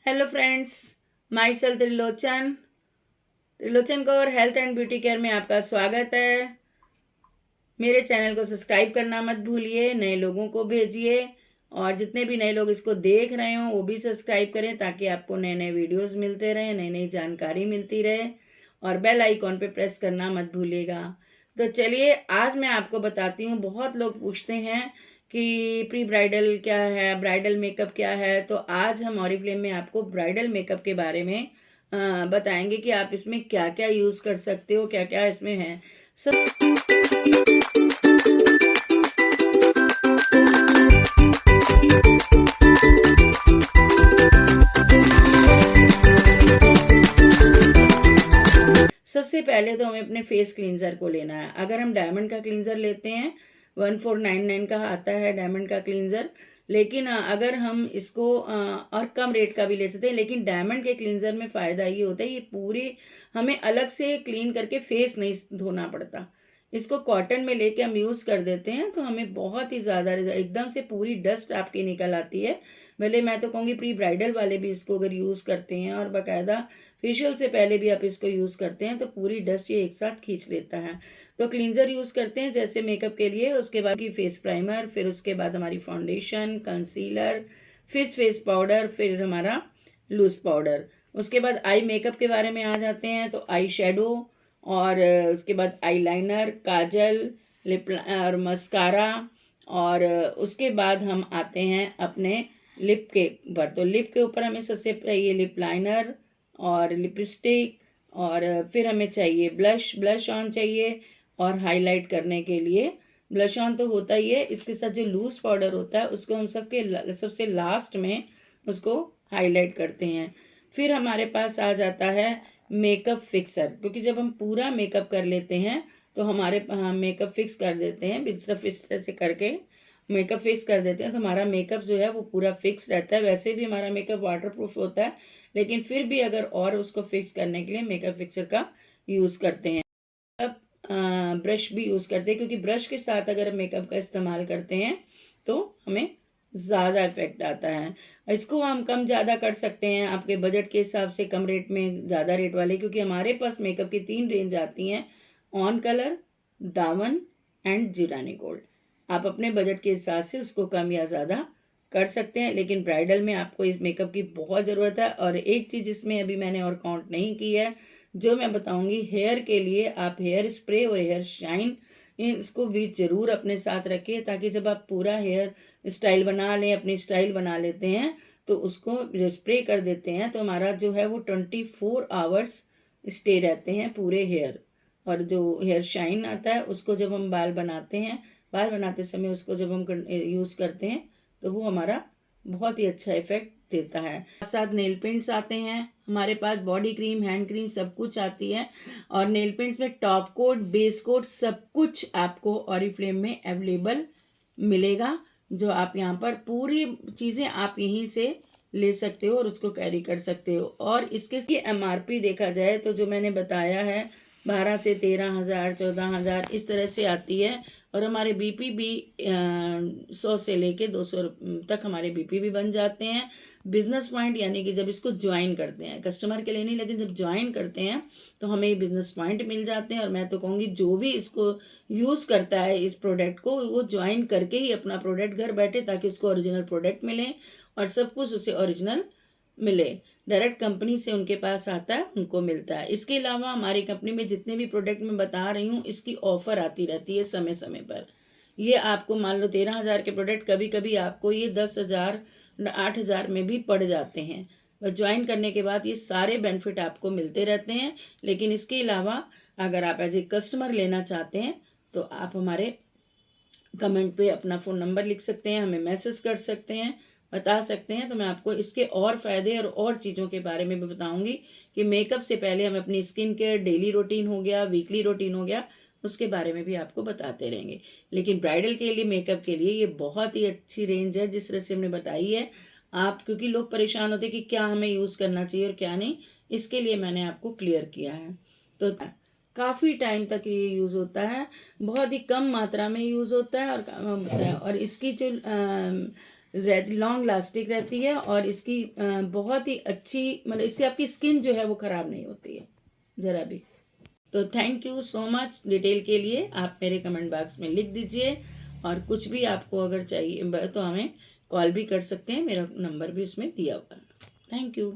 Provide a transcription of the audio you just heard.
Hello friends, myself Trilochan Kaur health and beauty care में आपका स्वागत है। मेरे चैनल को सब्सक्राइब करना मत भूलिए, नए लोगों को भेजिए और जितने भी नए लोग इसको देख रहे हों वो भी सब्सक्राइब करें ताकि आपको नए नए वीडियोस मिलते रहें, नई नई जानकारी मिलती रहे और बेल आइकॉन पे प्रेस करना मत भूलिएगा। तो चलिए आज मैं आपको बताती हूँ। बहुत लोग पूछते हैं कि प्री ब्राइडल क्या है, ब्राइडल मेकअप क्या है। तो आज हम ऑरिफ्लेम में आपको ब्राइडल मेकअप के बारे में बताएंगे कि आप इसमें क्या क्या यूज़ कर सकते हो, क्या क्या इसमें है। सब सबसे पहले तो हमें अपने फेस क्लींजर को लेना है। अगर हम डायमंड का क्लींजर लेते हैं 1499 का आता है डायमंड का क्लींजर, लेकिन अगर हम इसको और कम रेट का भी ले सकते हैं। लेकिन डायमंड के क्लींजर में फ़ायदा ये होता है ये पूरे हमें अलग से क्लीन करके फेस नहीं धोना पड़ता। इसको कॉटन में लेके हम यूज़ कर देते हैं तो हमें बहुत ही ज़्यादा एकदम से पूरी डस्ट आपकी निकल आती है। भले मैं तो कहूँगी प्री ब्राइडल वाले भी इसको अगर यूज़ करते हैं और बाकायदा फेशियल से पहले भी आप इसको यूज़ करते हैं तो पूरी डस्ट ये एक साथ खींच लेता है। तो क्लींजर यूज़ करते हैं जैसे मेकअप के लिए, उसके बाद की फेस प्राइमर, फिर उसके बाद हमारी फाउंडेशन, कंसीलर, फिर फेस पाउडर, फिर हमारा लूज पाउडर। उसके बाद आई मेकअप के बारे में आ जाते हैं तो आई शेडो और उसके बाद आई लाइनर, काजल, लिप और मस्कारा और उसके बाद हम आते हैं अपने लिप के ऊपर। तो लिप के ऊपर हमें सबसे चाहिए लिप लाइनर और लिपस्टिक और फिर हमें चाहिए ब्लश ऑन चाहिए और हाईलाइट करने के लिए ब्लश ऑन तो होता ही है। इसके साथ जो लूज पाउडर होता है उसको हम सबसे लास्ट में उसको हाईलाइट करते हैं। फिर हमारे पास आ जाता है मेकअप फिक्सर, क्योंकि जब हम पूरा मेकअप कर लेते हैं तो हमारे मेकअप फिक्स कर देते हैं, सिर्फ इस तरह से करके मेकअप फिक्स कर देते हैं तो हमारा मेकअप जो है वो पूरा फिक्स रहता है। वैसे भी हमारा मेकअप वाटर प्रूफ होता है, लेकिन फिर भी अगर और उसको फिक्स करने के लिए मेकअप फिक्सर का यूज़ करते हैं। अब ब्रश भी यूज़ करते हैं, क्योंकि ब्रश के साथ अगर मेकअप का इस्तेमाल करते हैं तो हमें ज़्यादा इफेक्ट आता है। इसको हम कम ज़्यादा कर सकते हैं आपके बजट के हिसाब से, कम रेट में ज़्यादा रेट वाले, क्योंकि हमारे पास मेकअप की 3 रेंज आती हैं, ऑन कलर, दामन एंड जीरानी गोल्ड। आप अपने बजट के हिसाब से उसको कम या ज़्यादा कर सकते हैं, लेकिन ब्राइडल में आपको इस मेकअप की बहुत ज़रूरत है। और एक चीज़ इसमें अभी मैंने और काउंट नहीं की है जो मैं बताऊंगी, हेयर के लिए आप हेयर स्प्रे और हेयर शाइन इसको भी ज़रूर अपने साथ रखिए, ताकि जब आप पूरा हेयर स्टाइल बना लें, अपनी स्टाइल बना लेते हैं तो उसको जो स्प्रे कर देते हैं तो हमारा जो है वो 24 आवर्स स्टे रहते हैं पूरे हेयर। और जो हेयर शाइन आता है उसको जब हम बाल बनाते हैं, बाल बनाते समय उसको जब हम यूज़ करते हैं तो वो हमारा बहुत ही अच्छा इफेक्ट देता है। साथ नेल पेंट्स आते हैं हमारे पास, बॉडी क्रीम, हैंड क्रीम सब कुछ आती है। और नेल पेंट्स में टॉप कोट, बेस कोट सब कुछ आपको ऑरिफ्लेम में अवेलेबल मिलेगा, जो आप यहाँ पर पूरी चीज़ें आप यहीं से ले सकते हो और उसको कैरी कर सकते हो। और इसके एमआरपी देखा जाए तो जो मैंने बताया है 12 से 13,000, 14,000 इस तरह से आती है। और हमारे बीपी भी 100 से लेके 200 तक हमारे बीपी भी बन जाते हैं। बिजनेस पॉइंट यानी कि जब इसको ज्वाइन करते हैं, कस्टमर के लिए नहीं, लेकिन जब ज्वाइन करते हैं तो हमें ये बिजनेस पॉइंट मिल जाते हैं। और मैं तो कहूँगी जो भी इसको यूज़ करता है इस प्रोडक्ट को, वो ज्वाइन करके ही अपना प्रोडक्ट घर बैठे, ताकि उसको ओरिजिनल प्रोडक्ट मिले और सब कुछ उसे ओरिजिनल मिले। डायरेक्ट कंपनी से उनके पास आता है, उनको मिलता है। इसके अलावा हमारी कंपनी में जितने भी प्रोडक्ट मैं बता रही हूँ इसकी ऑफ़र आती रहती है समय समय पर। ये आपको मान लो 13,000 के प्रोडक्ट कभी कभी आपको ये 10,000, 8,000 में भी पड़ जाते हैं। बस ज्वाइन करने के बाद ये सारे बेनिफिट आपको मिलते रहते हैं। लेकिन इसके अलावा अगर आप एज ए कस्टमर लेना चाहते हैं तो आप हमारे कमेंट पे अपना फ़ोन नंबर लिख सकते हैं, हमें मैसेज कर सकते हैं, बता सकते हैं। तो मैं आपको इसके और फ़ायदे और चीज़ों के बारे में भी बताऊंगी कि मेकअप से पहले हम अपनी स्किन केयर, डेली रूटीन हो गया, वीकली रूटीन हो गया, उसके बारे में भी आपको बताते रहेंगे। लेकिन ब्राइडल के लिए, मेकअप के लिए ये बहुत ही अच्छी रेंज है जिस तरह से हमने बताई है। आप, क्योंकि लोग परेशान होते हैं कि क्या हमें यूज़ करना चाहिए और क्या नहीं, इसके लिए मैंने आपको क्लियर किया है। तो काफ़ी टाइम तक ये यूज़ होता है, बहुत ही कम मात्रा में यूज़ होता है और होता है। और इसकी जो लॉन्ग लास्टिक रहती है और इसकी बहुत ही अच्छी, मतलब इससे आपकी स्किन जो है वो ख़राब नहीं होती है ज़रा भी। तो thank you so much. Detail के लिए आप मेरे कमेंट बॉक्स में लिख दीजिए, और कुछ भी आपको अगर चाहिए तो हमें कॉल भी कर सकते हैं, मेरा नंबर भी उसमें दिया हुआ है। Thank you.